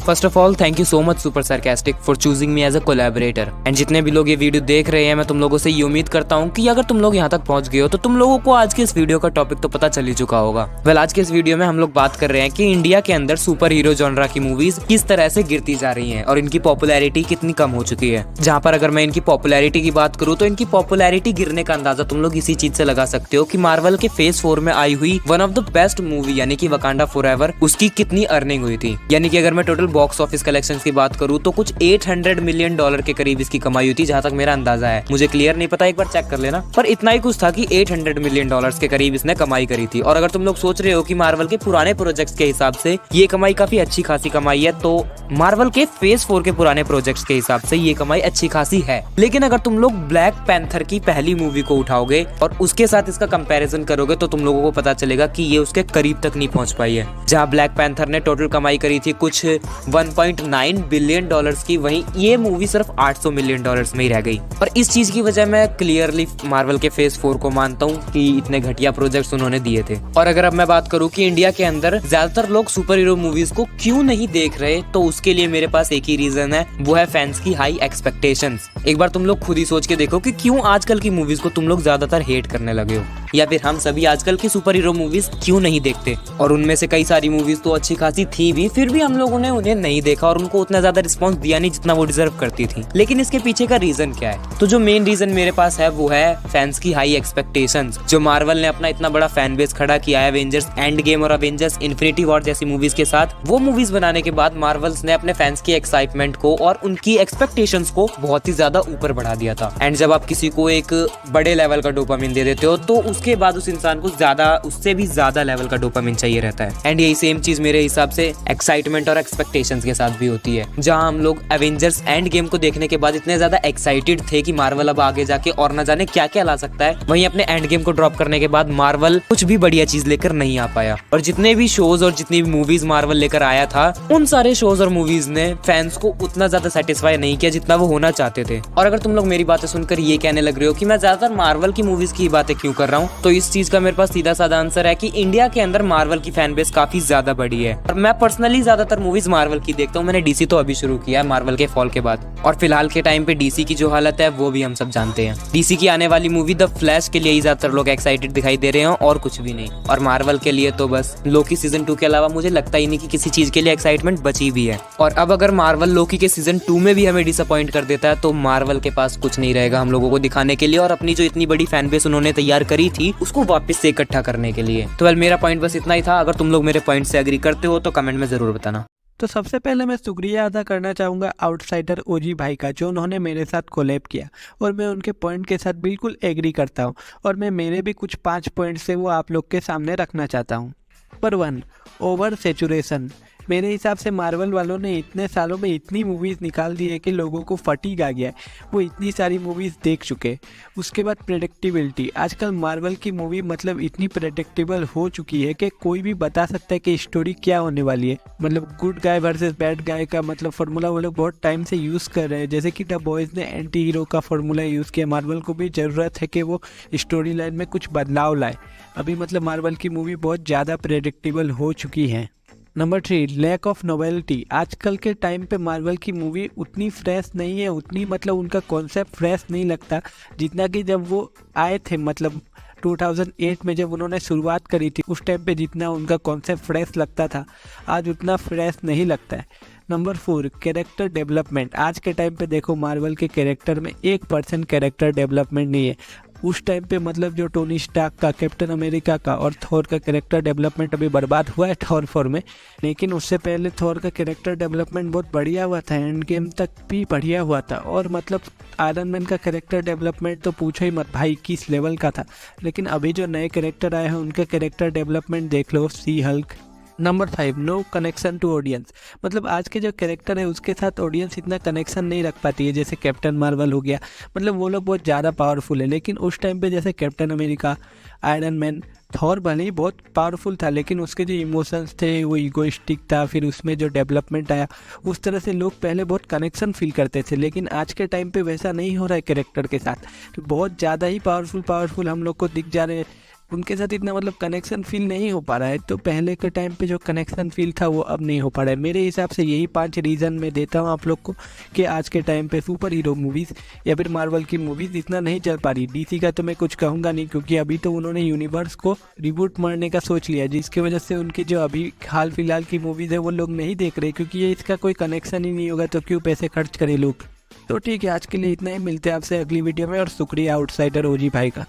First of all thank you so much super sarcastic for choosing me as a collaborator. And जितने भी लोग ये video देख रहे हैं, मैं तुम लोगों से ये उम्मीद करता हूँ कि अगर तुम लोग यहाँ तक पहुंच गए हो तो तुम लोगों को आज के इस वीडियो का टॉपिक तो पता चल ही चुका होगा। वेल, आज के इस वीडियो में हम लोग बात कर रहे हैं कि इंडिया के अंदर सुपर हीरो जॉनरा की मूवीज किस तरह से गिरती जा रही है और इनकी पॉपुलैरिटी कितनी कम हो चुकी है। जहाँ पर अगर मैं इनकी पॉपुलैरिटी की बात करूँ तो इनकी पॉपुलैरिटी गिरने का अंदाजा तुम लोग इसी चीज से लगा सकते हो कि मार्वल के फेज 4 में आई हुई one of the best movie यानी कि वकांडा फॉरएवर, उसकी कितनी अर्निंग हुई थी। यानी कि अगर मैं टोटल बॉक्स ऑफिस कलेक्शंस की बात करूं तो कुछ $800 मिलियन के करीब इसकी कमाई हुई थी, जहां तक मेरा अंदाजा है। मुझे क्लियर नहीं पता, एक बार चेक कर लेना, पर इतना ही कुछ था कि $800 मिलियन के करीब इसने कमाई करी थी। और अगर तुम लोग सोच रहे हो कि मार्वल के पुराने प्रोजेक्ट्स के हिसाब से ये कमाई काफी अच्छी खासी कमाई है, तो मार्वल के फेज 4 के पुराने प्रोजेक्ट्स के हिसाब से ये कमाई अच्छी खासी है। लेकिन अगर तुम लोग ब्लैक पैंथर की पहली मूवी को उठाओगे और उसके साथ इसका कंपैरिजन करोगे तो तुम लोगों को पता चलेगा कि ये उसके करीब तक नहीं पहुंच पाई है। जहां ब्लैक पैंथर ने टोटल कमाई करी थी कुछ 1.9 बिलियन डॉलर्स की, वहीं ये मूवी सिर्फ 800 मिलियन डॉलर्स में ही रह गई। और इस चीज की वजह मैं क्लियरली मार्वल के फेज 4 को मानता हूँ कि इतने घटिया प्रोजेक्ट्स उन्होंने दिए थे। और अगर अब मैं बात करूँ कि इंडिया के अंदर ज्यादातर लोग सुपर हीरो मूवीज को क्यों नहीं देख रहे, तो उसके लिए मेरे पास एक ही रीजन है, वो है फैंस की हाई एक्सपेक्टेशंस। एक बार तुम लोग खुद ही सोच के देखो कि क्यों आजकल की मूवीज को तुम लोग ज्यादातर हेट करने लगे हो, या फिर हम सभी आजकल की सुपर हीरो मूवीज क्यों नहीं देखते। और उनमें से कई सारी मूवीज तो अच्छी खासी थी भी, फिर भी हम लोगों ने उन्हें नहीं देखा और उनको उतना ज्यादा रिस्पांस दिया नहीं जितना वो डिजर्व करती थी। लेकिन इसके पीछे का रीजन क्या है? तो जो मेन रीजन मेरे पास है वो है फैंस की हाई एक्सपेक्टेशंस। जो मार्वल ने अपना इतना बड़ा फैन बेस खड़ा किया है अवेंजर्स एंड गेम और अवेंजर्स इन्फिनिटी वॉर जैसी मूवीज के साथ, वो मूवीज बनाने के बाद मार्वल्स ने अपने फैंस की एक्साइटमेंट को और उनकी एक्सपेक्टेशंस को बहुत ही ज्यादा ऊपर बढ़ा दिया था। एंड जब आप किसी को एक बड़े लेवल का डोपामिन दे देते हो तो उसके बाद उस इंसान को ज्यादा, उससे भी ज्यादा लेवल का डोपामिन चाहिए रहता है। एंड यही सेम चीज मेरे हिसाब से एक्साइटमेंट और एक्सपेक्टेशंस के साथ भी होती है। जहां हम लोग एवेंजर्स एंड गेम को देखने के बाद इतने ज्यादा एक्साइटेड थे कि मार्वल अब आगे जाके और न जाने क्या क्या ला सकता है, वहीं अपने एंड गेम को ड्रॉप करने के बाद मार्वल कुछ भी बढ़िया चीज लेकर नहीं आ पाया। और जितने भी शोज और जितनी भी मूवीज मार्वल लेकर आया था, उन सारे शोज और मूवीज ने फैंस को उतना ज्यादा सेटिस्फाई नहीं किया जितना वो होना चाहते थे। और अगर तुम लोग मेरी बातें सुनकर ये कहने लग रहे हो कि मैं ज्यादातर मार्वल की मूवीज की बातें क्यों कर रहा हूँ, तो इस चीज का मेरे पास सीधा साधा आंसर है कि इंडिया के अंदर मार्वल की फैन बेस काफी ज्यादा बड़ी है। और मैं पर्सनली ज्यादातर मूवीज मार्वल की देखता हूँ। मैंने डीसी तो अभी शुरू किया है मार्वल के फॉल के बाद, और फिलहाल के टाइम पे डीसी की जो हालत है वो भी हम सब जानते हैं। डीसी की आने वाली मूवी द फ्लैश के लिए ही ज्यादातर लोग एक्साइटेड दिखाई दे रहे हैं और कुछ भी नहीं। और मार्वल के लिए तो बस लोकी सीजन 2 के अलावा मुझे लगता ही नहीं कि किसी चीज के लिए एक्साइटमेंट बची भी है। और अब अगर मार्वल लोकी के सीजन 2 में भी हमें डिसअपॉइंट कर देता है तो मार्वल के पास कुछ नहीं रहेगा हम लोगों को दिखाने के लिए, और अपनी जो इतनी बड़ी फैन बेस उन्होंने तैयार करी थी उसको वापस से इकट्ठा करने के लिए। तो वेल, मेरा पॉइंट बस इतना ही था। अगर तुम लोग मेरे पॉइंट से एग्री करते हो तो कमेंट में जरूर बताना। तो सबसे पहले मैं शुक्रिया अदा करना चाहूँगा आउटसाइडर ओजी भाई का, जो उन्होंने मेरे साथ कोलैब किया और मैं उनके पॉइंट के साथ बिल्कुल एग्री करता हूँ। और मैं मेरे भी कुछ 5 पॉइंट से वो आप लोग के सामने रखना चाहता हूँ। Number 1, over saturation. मेरे हिसाब से मार्वल वालों ने इतने सालों में इतनी मूवीज़ निकाल दी है कि लोगों को फटीग आ गया है, वो इतनी सारी मूवीज़ देख चुके। उसके बाद प्रेडिक्टिबिलिटी। आजकल मार्वल की मूवी मतलब इतनी प्रेडिक्टेबल हो चुकी है कि कोई भी बता सकता है कि स्टोरी क्या होने वाली है। मतलब good guy versus bad guy का मतलब फार्मूला वो लोग बहुत टाइम से यूज़ कर रहे हैं। जैसे कि द बॉयज़ ने एंटी हीरो का फार्मूला यूज़ किया, मार्वल को भी ज़रूरत है कि वो स्टोरी लाइन में कुछ बदलाव लाए। अभी मतलब मार्वल की मूवी बहुत ज़्यादा प्रेडिक्टेबल हो चुकी है। Number 3, lack of novelty. आजकल के टाइम पे मार्वल की मूवी उतनी फ्रेश नहीं है, उतनी मतलब उनका कॉन्सेप्ट फ्रेश नहीं लगता जितना कि जब वो आए थे, मतलब 2008 में जब उन्होंने शुरुआत करी थी उस टाइम पे जितना उनका कॉन्सेप्ट फ्रेश लगता था, आज उतना फ्रेश नहीं लगता है। Number 4, character development. आज के टाइम पे देखो मार्वल के कैरेक्टर में 1% कैरेक्टर डेवलपमेंट नहीं है। उस टाइम पे मतलब जो टोनी स्टार्क का, कैप्टन अमेरिका का और थॉर का कैरेक्टर डेवलपमेंट अभी बर्बाद हुआ है थॉर 4 में, लेकिन उससे पहले थॉर का कैरेक्टर डेवलपमेंट बहुत बढ़िया हुआ था, एंड गेम तक भी बढ़िया हुआ था। और मतलब आयरन मैन का कैरेक्टर डेवलपमेंट तो पूछो ही मत भाई, किस लेवल का था। लेकिन अभी जो नए कैरेक्टर आए हैं उनके कैरेक्टर डेवलपमेंट देख लो, see Hulk. Number 5, no connection to audience. मतलब आज के जो कैरेक्टर है उसके साथ ऑडियंस इतना कनेक्शन नहीं रख पाती है। जैसे कैप्टन मार्वल हो गया, मतलब वो लोग बहुत ज़्यादा पावरफुल है, लेकिन उस टाइम पे जैसे captain America, iron man, Thor भले ही बहुत पावरफुल था, लेकिन उसके जो इमोशंस थे वो ईगोइस्टिक था। फिर उसमें जो डेवलपमेंट आया उस तरह से लोग पहले बहुत कनेक्शन फील करते थे, लेकिन आज के टाइम पे वैसा नहीं हो रहा है कैरेक्टर के साथ। तो बहुत ज़्यादा ही पावरफुल हम लोग को दिख जा रहे हैं उनके साथ इतना मतलब कनेक्शन फील नहीं हो पा रहा है। तो पहले के टाइम पे जो कनेक्शन फील था वो अब नहीं हो पा रहा है। मेरे हिसाब से यही 5 रीज़न मैं देता हूँ आप लोग को कि आज के टाइम पे सुपर हीरो मूवीज़ या फिर मार्वल की मूवीज़ इतना नहीं चल पा रही। डीसी का तो मैं कुछ कहूँगा नहीं, क्योंकि अभी तो उन्होंने यूनिवर्स को रिबूट मारने का सोच लिया, जिसकी वजह से उनकी जो अभी हाल फिलहाल की मूवीज़ है वो लोग नहीं देख रहे, क्योंकि ये इसका कोई कनेक्शन ही नहीं होगा तो क्यों पैसे खर्च करें लोग। तो ठीक है, आज के लिए इतना ही। मिलते हैं आपसे अगली वीडियो में, और शुक्रिया आउटसाइडर ओजी भाई का।